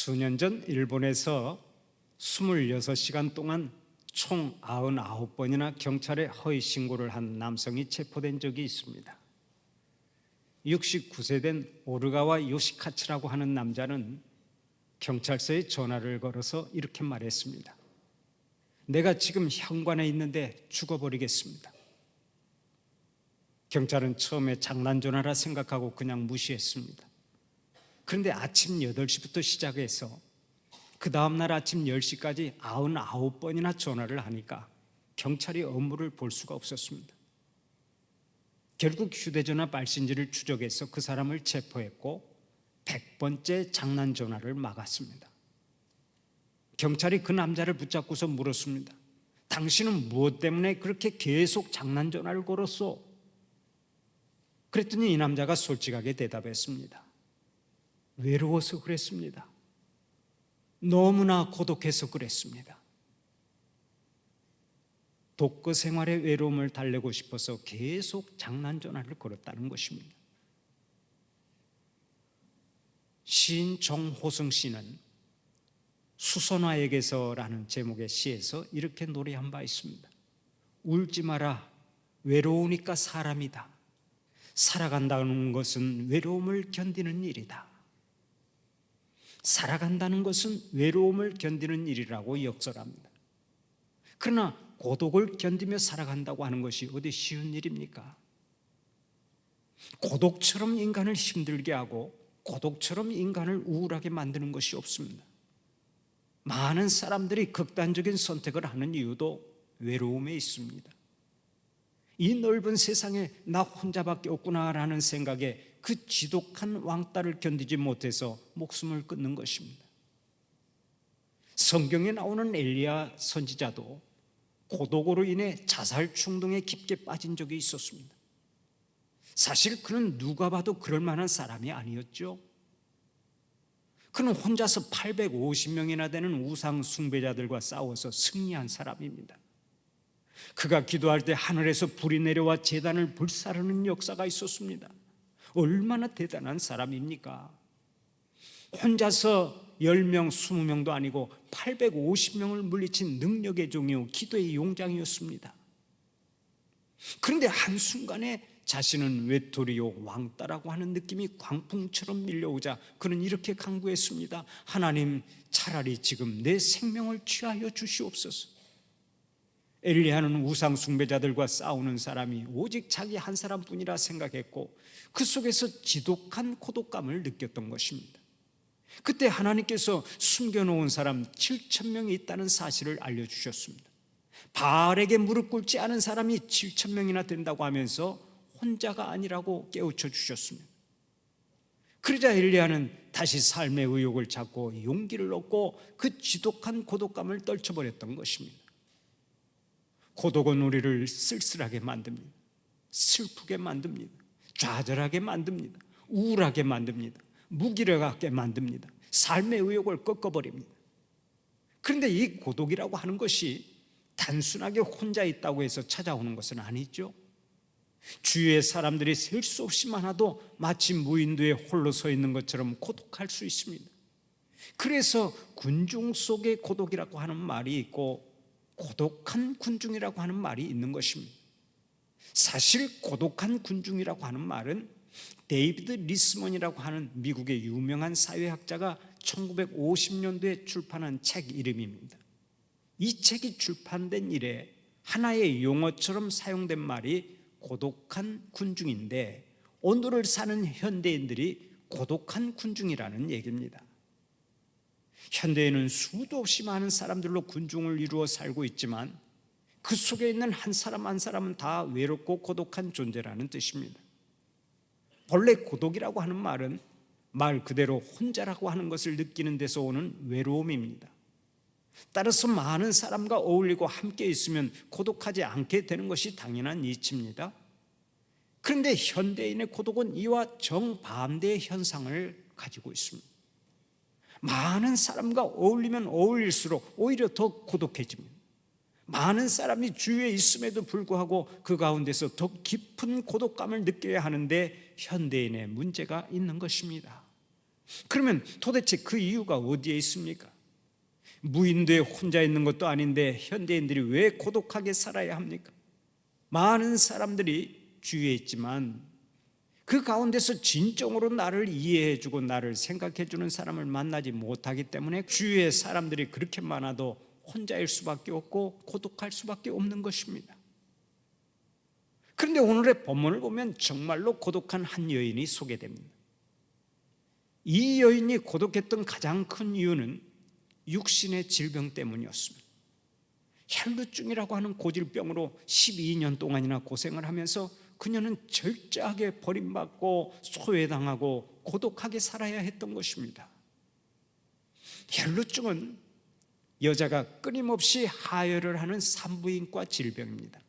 수년 전 일본에서 26시간 동안 총 99번이나 경찰에 허위 신고를 한 남성이 체포된 적이 있습니다. 69세 된 오르가와 요시카츠라고 하는 남자는 경찰서에 전화를 걸어서 이렇게 말했습니다. 내가 지금 현관에 있는데 죽어버리겠습니다. 경찰은 처음에 장난 전화라 생각하고 그냥 무시했습니다. 그런데 아침 8시부터 시작해서 그 다음날 아침 10시까지 99번이나 전화를 하니까 경찰이 업무를 볼 수가 없었습니다. 결국 휴대전화 발신지를 추적해서 그 사람을 체포했고 100번째 장난 전화를 막았습니다. 경찰이 그 남자를 붙잡고서 물었습니다. 당신은 무엇 때문에 그렇게 계속 장난 전화를 걸었소? 그랬더니 이 남자가 솔직하게 대답했습니다. 외로워서 그랬습니다. 너무나 고독해서 그랬습니다. 독거 생활의 외로움을 달래고 싶어서 계속 장난 전화를 걸었다는 것입니다. 시인 정호승 씨는 수선화에게서라는 제목의 시에서 이렇게 노래한 바 있습니다. 울지 마라, 외로우니까 사람이다. 살아간다는 것은 외로움을 견디는 일이다. 살아간다는 것은 외로움을 견디는 일이라고 역설합니다. 그러나 고독을 견디며 살아간다고 하는 것이 어디 쉬운 일입니까? 고독처럼 인간을 힘들게 하고 고독처럼 인간을 우울하게 만드는 것이 없습니다. 많은 사람들이 극단적인 선택을 하는 이유도 외로움에 있습니다. 이 넓은 세상에 나 혼자밖에 없구나라는 생각에 그 지독한 왕따를 견디지 못해서 목숨을 끊는 것입니다. 성경에 나오는 엘리야 선지자도 고독으로 인해 자살 충동에 깊게 빠진 적이 있었습니다. 사실 그는 누가 봐도 그럴 만한 사람이 아니었죠. 그는 혼자서 850명이나 되는 우상 숭배자들과 싸워서 승리한 사람입니다. 그가 기도할 때 하늘에서 불이 내려와 제단을 불사르는 역사가 있었습니다. 얼마나 대단한 사람입니까? 혼자서 10명, 20명도 아니고 850명을 물리친 능력의 종이요 기도의 용장이었습니다. 그런데 한순간에 자신은 외톨이요 왕따라고 하는 느낌이 광풍처럼 밀려오자 그는 이렇게 간구했습니다. 하나님, 차라리 지금 내 생명을 취하여 주시옵소서. 엘리야는 우상 숭배자들과 싸우는 사람이 오직 자기 한 사람뿐이라 생각했고 그 속에서 지독한 고독감을 느꼈던 것입니다. 그때 하나님께서 숨겨놓은 사람 7,000명이 있다는 사실을 알려주셨습니다. 바알에게 무릎 꿇지 않은 사람이 7,000명이나 된다고 하면서 혼자가 아니라고 깨우쳐 주셨습니다. 그러자 엘리야는 다시 삶의 의욕을 찾고 용기를 얻고 그 지독한 고독감을 떨쳐버렸던 것입니다. 고독은 우리를 쓸쓸하게 만듭니다. 슬프게 만듭니다. 좌절하게 만듭니다. 우울하게 만듭니다. 무기력하게 만듭니다. 삶의 의욕을 꺾어버립니다. 그런데 이 고독이라고 하는 것이 단순하게 혼자 있다고 해서 찾아오는 것은 아니죠. 주위의 사람들이 셀 수 없이 많아도 마치 무인도에 홀로 서 있는 것처럼 고독할 수 있습니다. 그래서 군중 속의 고독이라고 하는 말이 있고 고독한 군중이라고 하는 말이 있는 것입니다. 사실 고독한 군중이라고 하는 말은 데이비드 리스먼이라고 하는 미국의 유명한 사회학자가 1950년도에 출판한 책 이름입니다. 이 책이 출판된 이래 하나의 용어처럼 사용된 말이 고독한 군중인데 오늘을 사는 현대인들이 고독한 군중이라는 얘기입니다. 현대에는 수도 없이 많은 사람들로 군중을 이루어 살고 있지만 그 속에 있는 한 사람 한 사람은 다 외롭고 고독한 존재라는 뜻입니다. 본래 고독이라고 하는 말은 말 그대로 혼자라고 하는 것을 느끼는 데서 오는 외로움입니다. 따라서 많은 사람과 어울리고 함께 있으면 고독하지 않게 되는 것이 당연한 이치입니다. 그런데 현대인의 고독은 이와 정반대의 현상을 가지고 있습니다. 많은 사람과 어울리면 어울릴수록 오히려 더 고독해집니다. 많은 사람이 주위에 있음에도 불구하고 그 가운데서 더 깊은 고독감을 느껴야 하는데 현대인의 문제가 있는 것입니다. 그러면 도대체 그 이유가 어디에 있습니까? 무인도에 혼자 있는 것도 아닌데 현대인들이 왜 고독하게 살아야 합니까? 많은 사람들이 주위에 있지만 그 가운데서 진정으로 나를 이해해주고 나를 생각해주는 사람을 만나지 못하기 때문에 주위에 사람들이 그렇게 많아도 혼자일 수밖에 없고 고독할 수밖에 없는 것입니다. 그런데 오늘의 본문을 보면 정말로 고독한 한 여인이 소개됩니다. 이 여인이 고독했던 가장 큰 이유는 육신의 질병 때문이었습니다. 혈루증이라고 하는 고질병으로 12년 동안이나 고생을 하면서 그녀는 절제하게 버림받고 소외당하고 고독하게 살아야 했던 것입니다. 혈루증은 여자가 끊임없이 하혈을 하는 산부인과 질병입니다.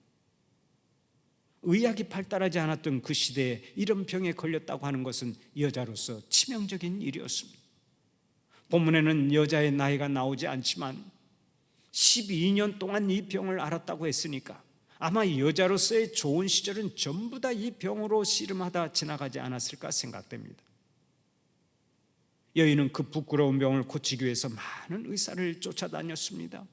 의학이 발달하지 않았던 그 시대에 이런 병에 걸렸다고 하는 것은 여자로서 치명적인 일이었습니다. 본문에는 여자의 나이가 나오지 않지만 12년 동안 이 병을 앓았다고 했으니까 아마 여자로서의 좋은 시절은 전부 다 이 병으로 씨름하다 지나가지 않았을까 생각됩니다. 여인은 그 부끄러운 병을 고치기 위해서 많은 의사를 쫓아다녔습니다.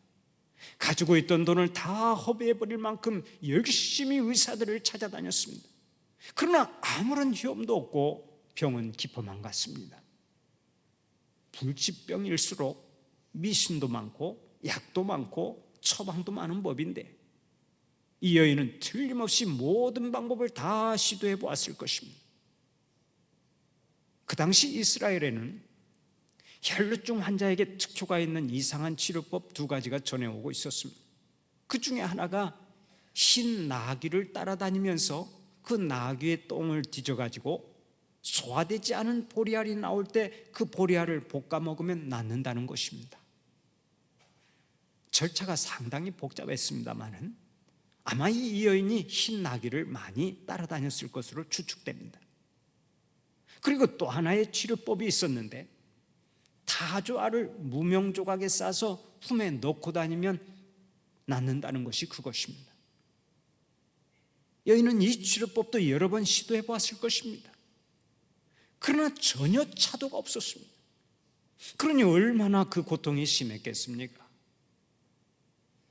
가지고 있던 돈을 다 허비해버릴 만큼 열심히 의사들을 찾아다녔습니다. 그러나 아무런 효험도 없고 병은 깊어만 갔습니다. 불치병일수록 미신도 많고 약도 많고 처방도 많은 법인데 이 여인은 틀림없이 모든 방법을 다 시도해 보았을 것입니다. 그 당시 이스라엘에는 혈루증 환자에게 특효가 있는 이상한 치료법 2가지가 전해오고 있었습니다. 그 중에 하나가 흰 나귀를 따라다니면서 그 나귀의 똥을 뒤져가지고 소화되지 않은 보리알이 나올 때 그 보리알을 볶아 먹으면 낫는다는 것입니다. 절차가 상당히 복잡했습니다만은 아마 이 여인이 흰 나귀를 많이 따라다녔을 것으로 추측됩니다. 그리고 또 하나의 치료법이 있었는데 타조알을 무명 조각에 싸서 품에 넣고 다니면 낫는다는 것이 그것입니다. 여인은 이 치료법도 여러 번 시도해 보았을 것입니다. 그러나 전혀 차도가 없었습니다. 그러니 얼마나 그 고통이 심했겠습니까?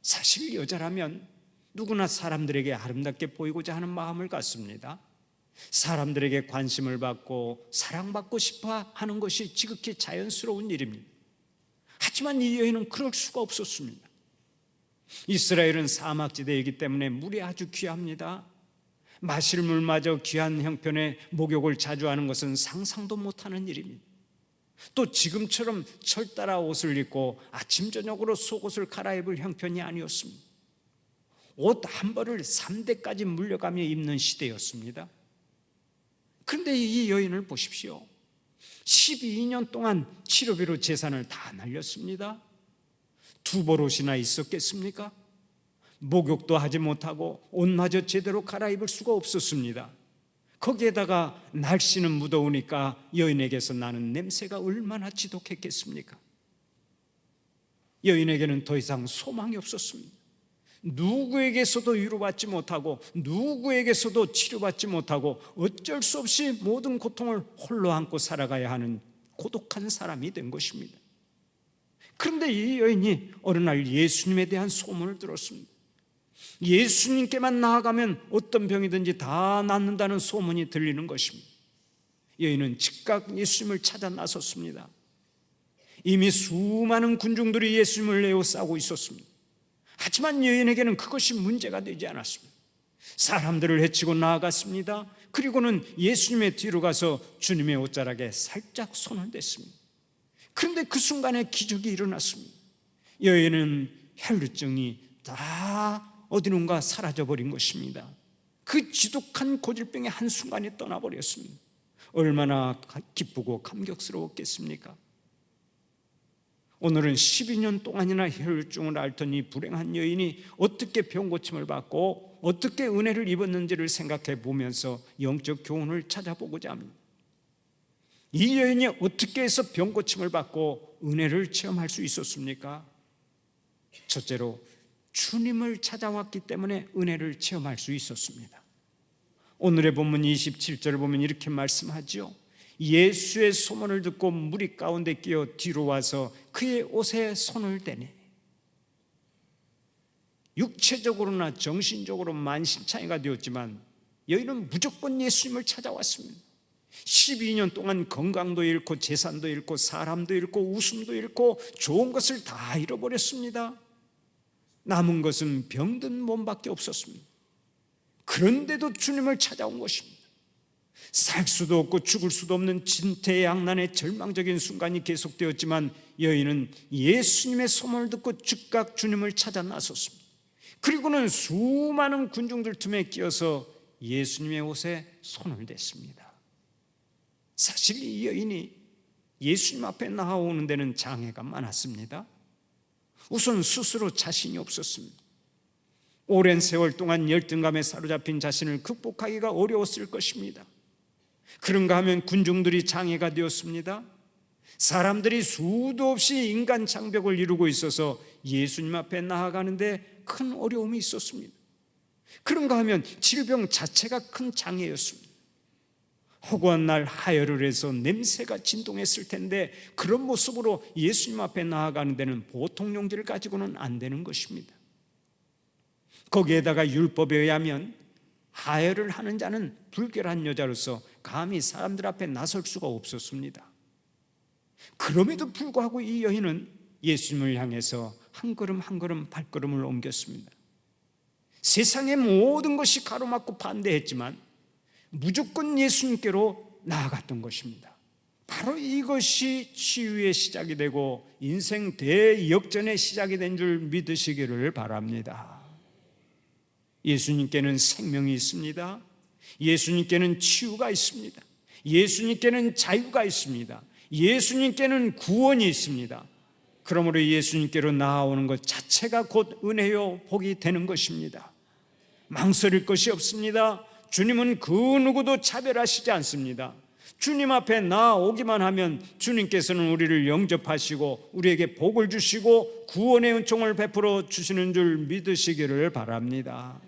사실 여자라면 누구나 사람들에게 아름답게 보이고자 하는 마음을 갖습니다. 사람들에게 관심을 받고 사랑받고 싶어 하는 것이 지극히 자연스러운 일입니다. 하지만 이 여인은 그럴 수가 없었습니다. 이스라엘은 사막지대이기 때문에 물이 아주 귀합니다. 마실 물마저 귀한 형편의 목욕을 자주 하는 것은 상상도 못하는 일입니다. 또 지금처럼 철따라 옷을 입고 아침 저녁으로 속옷을 갈아입을 형편이 아니었습니다. 옷 한 벌을 3대까지 물려가며 입는 시대였습니다. 그런데 이 여인을 보십시오. 12년 동안 치료비로 재산을 다 날렸습니다. 2벌 옷이나 있었겠습니까? 목욕도 하지 못하고 옷마저 제대로 갈아입을 수가 없었습니다. 거기에다가 날씨는 무더우니까 여인에게서 나는 냄새가 얼마나 지독했겠습니까? 여인에게는 더 이상 소망이 없었습니다. 누구에게서도 위로받지 못하고 누구에게서도 치료받지 못하고 어쩔 수 없이 모든 고통을 홀로 안고 살아가야 하는 고독한 사람이 된 것입니다. 그런데 이 여인이 어느 날 예수님에 대한 소문을 들었습니다. 예수님께만 나아가면 어떤 병이든지 다 낫는다는 소문이 들리는 것입니다. 여인은 즉각 예수님을 찾아 나섰습니다. 이미 수많은 군중들이 예수님을 에워싸고 있었습니다. 하지만 여인에게는 그것이 문제가 되지 않았습니다. 사람들을 해치고 나아갔습니다. 그리고는 예수님의 뒤로 가서 주님의 옷자락에 살짝 손을 댔습니다. 그런데 그 순간에 기적이 일어났습니다. 여인은 혈루증이 다 어디론가 사라져버린 것입니다. 그 지독한 고질병의 한순간에 떠나버렸습니다. 얼마나 기쁘고 감격스러웠겠습니까? 오늘은 12년 동안이나 혈루증을 앓던 이 불행한 여인이 어떻게 병고침을 받고 어떻게 은혜를 입었는지를 생각해 보면서 영적 교훈을 찾아보고자 합니다. 이 여인이 어떻게 해서 병고침을 받고 은혜를 체험할 수 있었습니까? 첫째로 주님을 찾아왔기 때문에 은혜를 체험할 수 있었습니다. 오늘의 본문 27절을 보면 이렇게 말씀하죠. 예수의 소문을 듣고 무리 가운데 끼어 뒤로 와서 그의 옷에 손을 대니 육체적으로나 정신적으로 만신창이가 되었지만 여인은 무조건 예수님을 찾아왔습니다. 12년 동안 건강도 잃고 재산도 잃고 사람도 잃고 웃음도 잃고 좋은 것을 다 잃어버렸습니다. 남은 것은 병든 몸밖에 없었습니다. 그런데도 주님을 찾아온 것입니다. 살 수도 없고 죽을 수도 없는 진퇴양난의 절망적인 순간이 계속되었지만 여인은 예수님의 소문을 듣고 즉각 주님을 찾아 나섰습니다. 그리고는 수많은 군중들 틈에 끼어서 예수님의 옷에 손을 댔습니다. 사실 이 여인이 예수님 앞에 나아오는 데는 장애가 많았습니다. 우선 스스로 자신이 없었습니다. 오랜 세월 동안 열등감에 사로잡힌 자신을 극복하기가 어려웠을 것입니다. 그런가 하면 군중들이 장애가 되었습니다. 사람들이 수도 없이 인간 장벽을 이루고 있어서 예수님 앞에 나아가는데 큰 어려움이 있었습니다. 그런가 하면 질병 자체가 큰 장애였습니다. 허구한 날 하혈을 해서 냄새가 진동했을 텐데 그런 모습으로 예수님 앞에 나아가는 데는 보통 용기를 가지고는 안 되는 것입니다. 거기에다가 율법에 의하면 하혈을 하는 자는 불결한 여자로서 감히 사람들 앞에 나설 수가 없었습니다. 그럼에도 불구하고 이 여인은 예수님을 향해서 한 걸음 한 걸음 발걸음을 옮겼습니다. 세상의 모든 것이 가로막고 반대했지만 무조건 예수님께로 나아갔던 것입니다. 바로 이것이 치유의 시작이 되고 인생 대역전의 시작이 된 줄 믿으시기를 바랍니다. 예수님께는 생명이 있습니다. 예수님께는 치유가 있습니다. 예수님께는 자유가 있습니다. 예수님께는 구원이 있습니다. 그러므로 예수님께로 나아오는 것 자체가 곧 은혜요 복이 되는 것입니다. 망설일 것이 없습니다. 주님은 그 누구도 차별하시지 않습니다. 주님 앞에 나아오기만 하면 주님께서는 우리를 영접하시고 우리에게 복을 주시고 구원의 은총을 베풀어 주시는 줄 믿으시기를 바랍니다.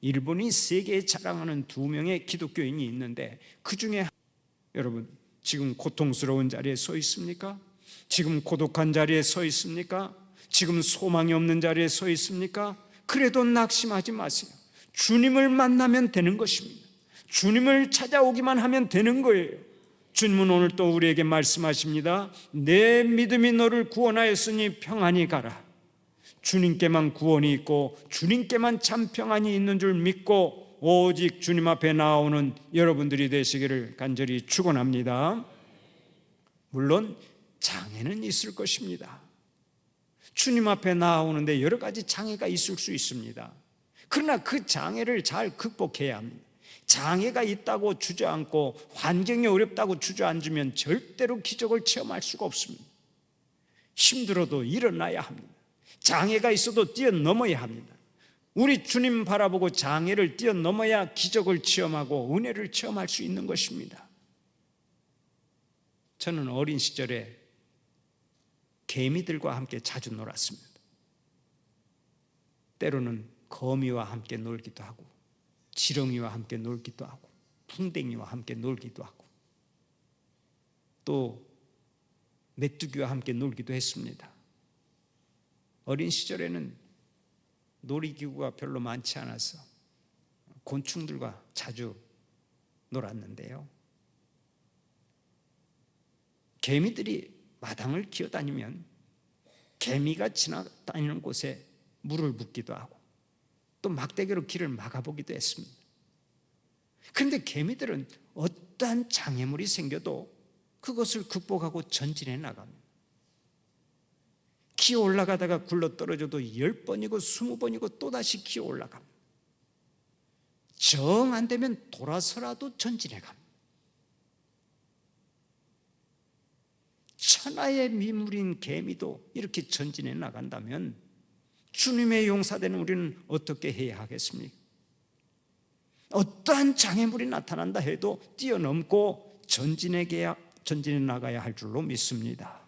일본이 세계에 자랑하는 2명의 기독교인이 있는데 그 중에 여러분 지금 고통스러운 자리에 서 있습니까? 지금 고독한 자리에 서 있습니까? 지금 소망이 없는 자리에 서 있습니까? 그래도 낙심하지 마세요. 주님을 만나면 되는 것입니다. 주님을 찾아오기만 하면 되는 거예요. 주님은 오늘 또 우리에게 말씀하십니다. 내 믿음이 너를 구원하였으니 평안히 가라. 주님께만 구원이 있고 주님께만 참 평안이 있는 줄 믿고 오직 주님 앞에 나오는 여러분들이 되시기를 간절히 축원합니다. 물론 장애는 있을 것입니다. 주님 앞에 나오는데 여러 가지 장애가 있을 수 있습니다. 그러나 그 장애를 잘 극복해야 합니다. 장애가 있다고 주저앉고 환경이 어렵다고 주저앉으면 절대로 기적을 체험할 수가 없습니다. 힘들어도 일어나야 합니다. 장애가 있어도 뛰어넘어야 합니다. 우리 주님 바라보고 장애를 뛰어넘어야 기적을 체험하고 은혜를 체험할 수 있는 것입니다. 저는 어린 시절에 개미들과 함께 자주 놀았습니다. 때로는 거미와 함께 놀기도 하고 지렁이와 함께 놀기도 하고 풍뎅이와 함께 놀기도 하고 또 메뚜기와 함께 놀기도 했습니다. 어린 시절에는 놀이기구가 별로 많지 않아서 곤충들과 자주 놀았는데요. 개미들이 마당을 기어다니면 개미가 지나다니는 곳에 물을 붓기도 하고 또 막대기로 길을 막아보기도 했습니다. 그런데 개미들은 어떠한 장애물이 생겨도 그것을 극복하고 전진해 나갑니다. 기어 올라가다가 굴러 떨어져도 10번이고 20번이고 또다시 기어 올라갑니다. 정 안 되면 돌아서라도 전진해 갑니다. 천하의 미물인 개미도 이렇게 전진해 나간다면 주님의 용사되는 우리는 어떻게 해야 하겠습니까? 어떠한 장애물이 나타난다 해도 뛰어넘고 전진해 나가야 할 줄로 믿습니다.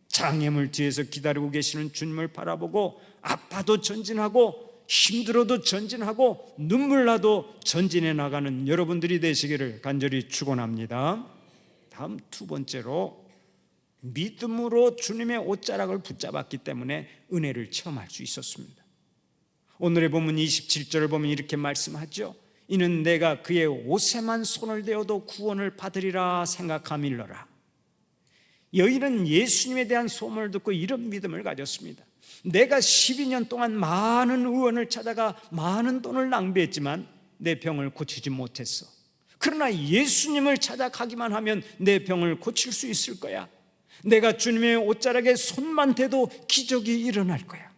장애물 뒤에서 기다리고 계시는 주님을 바라보고 아파도 전진하고 힘들어도 전진하고 눈물 나도 전진해 나가는 여러분들이 되시기를 간절히 축원합니다. 다음 두 번째로, 믿음으로 주님의 옷자락을 붙잡았기 때문에 은혜를 체험할 수 있었습니다. 오늘의 본문 27절을 보면 이렇게 말씀하죠. 이는 내가 그의 옷에만 손을 대어도 구원을 받으리라 생각함일러라. 여인은 예수님에 대한 소문을 듣고 이런 믿음을 가졌습니다. 내가 12년 동안 많은 의원을 찾아가 많은 돈을 낭비했지만 내 병을 고치지 못했어. 그러나 예수님을 찾아가기만 하면 내 병을 고칠 수 있을 거야. 내가 주님의 옷자락에 손만 대도 기적이 일어날 거야.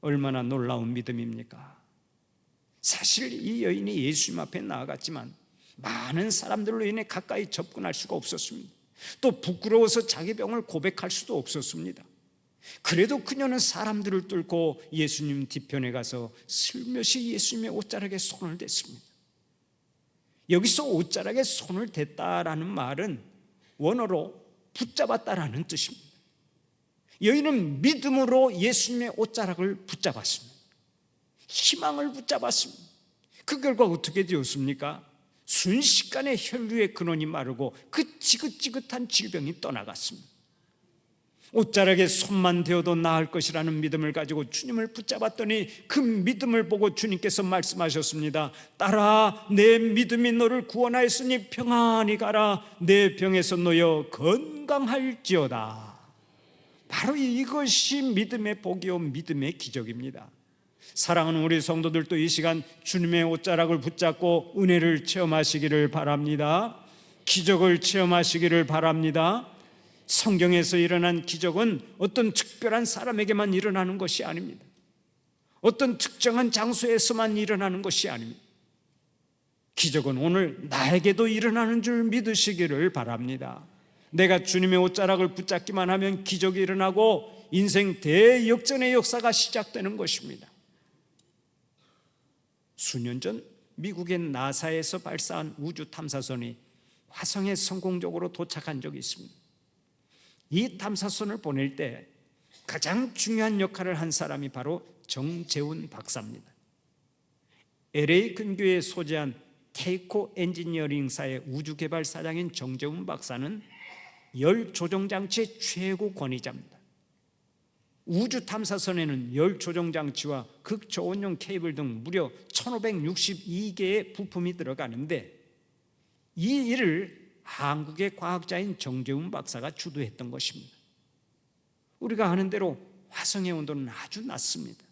얼마나 놀라운 믿음입니까? 사실 이 여인이 예수님 앞에 나아갔지만 많은 사람들로 인해 가까이 접근할 수가 없었습니다. 또 부끄러워서 자기 병을 고백할 수도 없었습니다. 그래도 그녀는 사람들을 뚫고 예수님 뒤편에 가서 슬며시 예수님의 옷자락에 손을 댔습니다. 여기서 옷자락에 손을 댔다라는 말은 원어로 붙잡았다라는 뜻입니다. 여인은 믿음으로 예수님의 옷자락을 붙잡았습니다. 희망을 붙잡았습니다. 그 결과 어떻게 되었습니까? 순식간에 혈류의 근원이 마르고 그 지긋지긋한 질병이 떠나갔습니다. 옷자락에 손만 대어도 나을 것이라는 믿음을 가지고 주님을 붙잡았더니 그 믿음을 보고 주님께서 말씀하셨습니다. 딸아, 내 믿음이 너를 구원하였으니 평안히 가라. 내 병에서 놓여 건강할지어다. 바로 이것이 믿음의 복이요 믿음의 기적입니다. 사랑하는 우리 성도들도 이 시간 주님의 옷자락을 붙잡고 은혜를 체험하시기를 바랍니다. 기적을 체험하시기를 바랍니다. 성경에서 일어난 기적은 어떤 특별한 사람에게만 일어나는 것이 아닙니다. 어떤 특정한 장소에서만 일어나는 것이 아닙니다. 기적은 오늘 나에게도 일어나는 줄 믿으시기를 바랍니다. 내가 주님의 옷자락을 붙잡기만 하면 기적이 일어나고 인생 대역전의 역사가 시작되는 것입니다. 수년 전 미국의 나사에서 발사한 우주 탐사선이 화성에 성공적으로 도착한 적이 있습니다. 이 탐사선을 보낼 때 가장 중요한 역할을 한 사람이 바로 정재훈 박사입니다. LA 근교에 소재한 테이코 엔지니어링사의 우주개발사장인 정재훈 박사는 열 조종장치의 최고 권위자입니다. 우주 탐사선에는 열 조종장치와 극저온용 케이블 등 무려 1562개의 부품이 들어가는데 이 일을 한국의 과학자인 정재훈 박사가 주도했던 것입니다. 우리가 아는 대로 화성의 온도는 아주 낮습니다.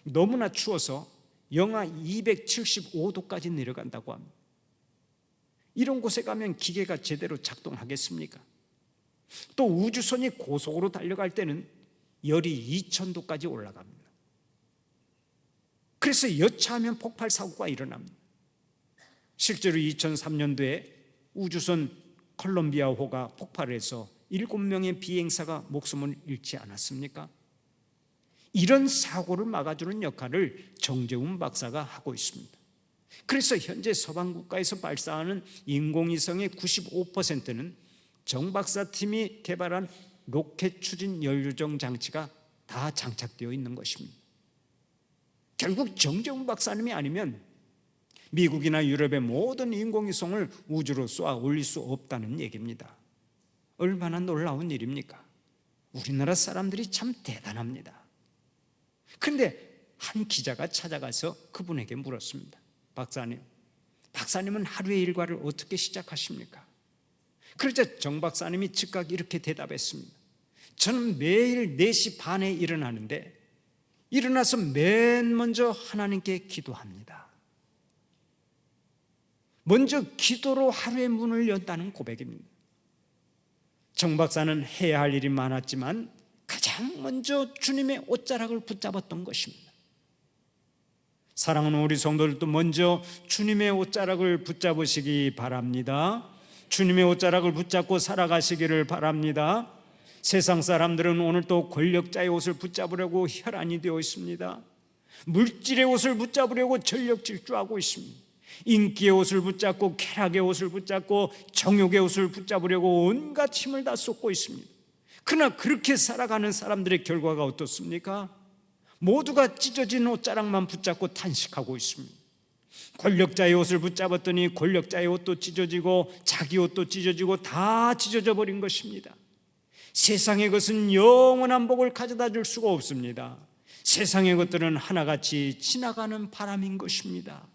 너무나 추워서 영하 275도까지 내려간다고 합니다. 이런 곳에 가면 기계가 제대로 작동하겠습니까? 또 우주선이 고속으로 달려갈 때는 열이 2000도까지 올라갑니다. 그래서 여차하면 폭발 사고가 일어납니다. 실제로 2003년도에 우주선 콜롬비아호가 폭발해서 7명의 비행사가 목숨을 잃지 않았습니까? 이런 사고를 막아주는 역할을 정재훈 박사가 하고 있습니다. 그래서 현재 서방 국가에서 발사하는 인공위성의 95%는 정 박사 팀이 개발한 로켓 추진 연료정 장치가 다 장착되어 있는 것입니다. 결국 정재훈 박사님이 아니면 미국이나 유럽의 모든 인공위성을 우주로 쏘아 올릴 수 없다는 얘기입니다. 얼마나 놀라운 일입니까? 우리나라 사람들이 참 대단합니다. 그런데 한 기자가 찾아가서 그분에게 물었습니다. 박사님은 하루의 일과를 어떻게 시작하십니까? 그러자 정 박사님이 즉각 이렇게 대답했습니다. 저는 매일 4시 반에 일어나는데 일어나서 맨 먼저 하나님께 기도합니다. 먼저 기도로 하루의 문을 연다는 고백입니다. 정 박사는 해야 할 일이 많았지만 가장 먼저 주님의 옷자락을 붙잡았던 것입니다. 사랑하는 우리 성도들도 먼저 주님의 옷자락을 붙잡으시기 바랍니다. 주님의 옷자락을 붙잡고 살아가시기를 바랍니다. 세상 사람들은 오늘 또 권력자의 옷을 붙잡으려고 혈안이 되어 있습니다. 물질의 옷을 붙잡으려고 전력 질주하고 있습니다. 인기의 옷을 붙잡고 쾌락의 옷을 붙잡고 정욕의 옷을 붙잡으려고 온갖 힘을 다 쏟고 있습니다. 그러나 그렇게 살아가는 사람들의 결과가 어떻습니까? 모두가 찢어진 옷자락만 붙잡고 탄식하고 있습니다. 권력자의 옷을 붙잡았더니 권력자의 옷도 찢어지고 자기 옷도 찢어지고 다 찢어져 버린 것입니다. 세상의 것은 영원한 복을 가져다 줄 수가 없습니다. 세상의 것들은 하나같이 지나가는 바람인 것입니다.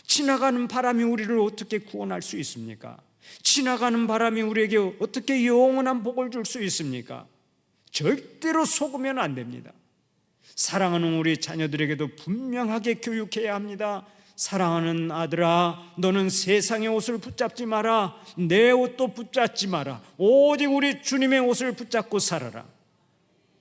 지나가는 바람이 우리를 어떻게 구원할 수 있습니까? 지나가는 바람이 우리에게 어떻게 영원한 복을 줄 수 있습니까? 절대로 속으면 안 됩니다. 사랑하는 우리 자녀들에게도 분명하게 교육해야 합니다. 사랑하는 아들아, 너는 세상의 옷을 붙잡지 마라. 내 옷도 붙잡지 마라. 오직 우리 주님의 옷을 붙잡고 살아라.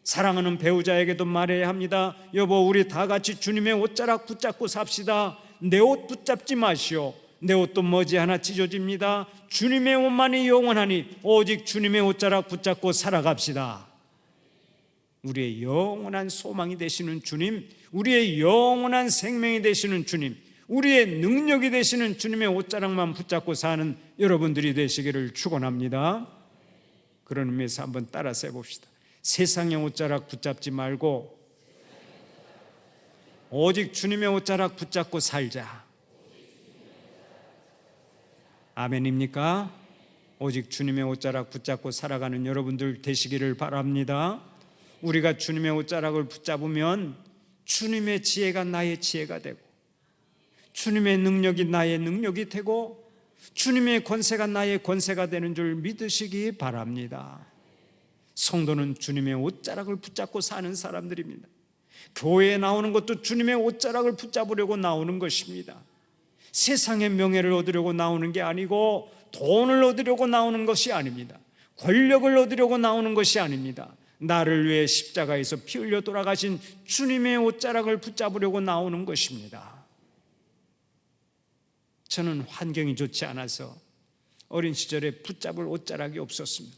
사랑하는 배우자에게도 말해야 합니다. 여보, 우리 다 같이 주님의 옷자락 붙잡고 삽시다. 내 옷 붙잡지 마시오. 내 옷도 머지않아 찢어집니다. 주님의 옷만이 영원하니 오직 주님의 옷자락 붙잡고 살아갑시다. 우리의 영원한 소망이 되시는 주님, 우리의 영원한 생명이 되시는 주님, 우리의 능력이 되시는 주님의 옷자락만 붙잡고 사는 여러분들이 되시기를 축원합니다. 그런 의미에서 한번 따라서 해봅시다. 세상의 옷자락 붙잡지 말고 오직 주님의 옷자락 붙잡고 살자. 아멘입니까? 오직 주님의 옷자락 붙잡고 살아가는 여러분들 되시기를 바랍니다. 우리가 주님의 옷자락을 붙잡으면 주님의 지혜가 나의 지혜가 되고, 주님의 능력이 나의 능력이 되고, 주님의 권세가 나의 권세가 되는 줄 믿으시기 바랍니다. 성도는 주님의 옷자락을 붙잡고 사는 사람들입니다. 교회에 나오는 것도 주님의 옷자락을 붙잡으려고 나오는 것입니다. 세상의 명예를 얻으려고 나오는 게 아니고, 돈을 얻으려고 나오는 것이 아닙니다. 권력을 얻으려고 나오는 것이 아닙니다. 나를 위해 십자가에서 피 흘려 돌아가신 주님의 옷자락을 붙잡으려고 나오는 것입니다. 저는 환경이 좋지 않아서 어린 시절에 붙잡을 옷자락이 없었습니다.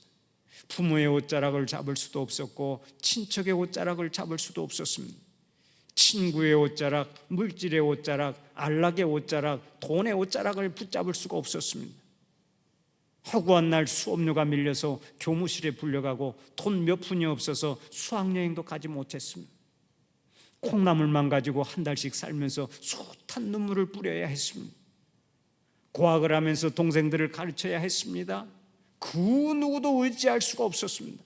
부모의 옷자락을 잡을 수도 없었고 친척의 옷자락을 잡을 수도 없었습니다. 친구의 옷자락, 물질의 옷자락, 안락의 옷자락, 돈의 옷자락을 붙잡을 수가 없었습니다. 허구한 날 수업료가 밀려서 교무실에 불려가고 돈 몇 푼이 없어서 수학여행도 가지 못했습니다. 콩나물만 가지고 한 달씩 살면서 숱한 눈물을 뿌려야 했습니다. 고학을 하면서 동생들을 가르쳐야 했습니다. 그 누구도 의지할 수가 없었습니다.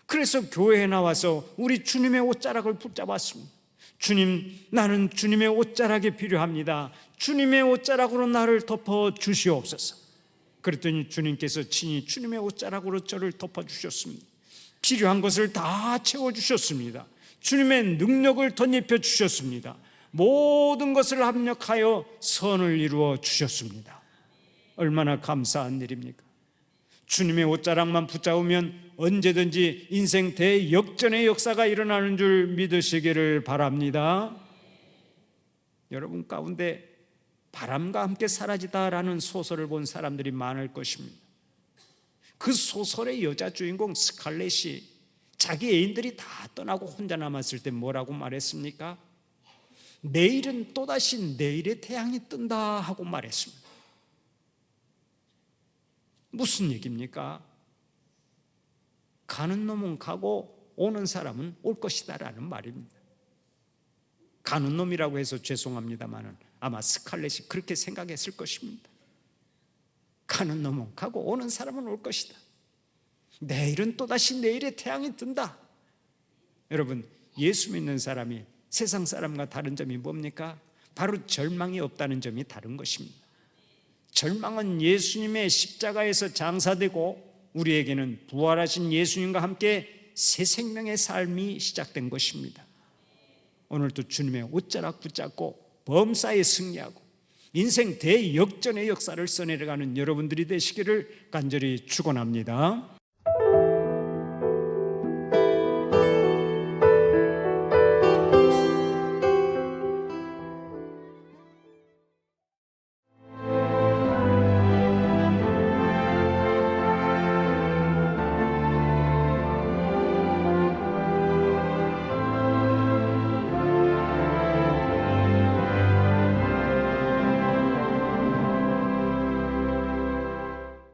그래서 교회에 나와서 우리 주님의 옷자락을 붙잡았습니다. 주님, 나는 주님의 옷자락이 필요합니다. 주님의 옷자락으로 나를 덮어 주시옵소서. 그랬더니 주님께서 친히 주님의 옷자락으로 저를 덮어주셨습니다. 필요한 것을 다 채워주셨습니다. 주님의 능력을 덧입혀 주셨습니다. 모든 것을 합력하여 선을 이루어 주셨습니다. 얼마나 감사한 일입니까? 주님의 옷자락만 붙잡으면 언제든지 인생 대역전의 역사가 일어나는 줄 믿으시기를 바랍니다. 여러분 가운데 바람과 함께 사라지다라는 소설을 본 사람들이 많을 것입니다. 그 소설의 여자 주인공 스칼렛이 자기 애인들이 다 떠나고 혼자 남았을 때 뭐라고 말했습니까? 내일은 또다시 내일의 태양이 뜬다 하고 말했습니다. 무슨 얘기입니까? 가는 놈은 가고 오는 사람은 올 것이다 라는 말입니다. 가는 놈이라고 해서 죄송합니다만 아마 스칼렛이 그렇게 생각했을 것입니다. 가는 놈은 가고 오는 사람은 올 것이다. 내일은 또다시 내일의 태양이 뜬다. 여러분, 예수 믿는 사람이 세상 사람과 다른 점이 뭡니까? 바로 절망이 없다는 점이 다른 것입니다. 절망은 예수님의 십자가에서 장사되고 우리에게는 부활하신 예수님과 함께 새 생명의 삶이 시작된 것입니다. 오늘도 주님의 옷자락 붙잡고 범사에 승리하고 인생 대역전의 역사를 써내려가는 여러분들이 되시기를 간절히 축원합니다.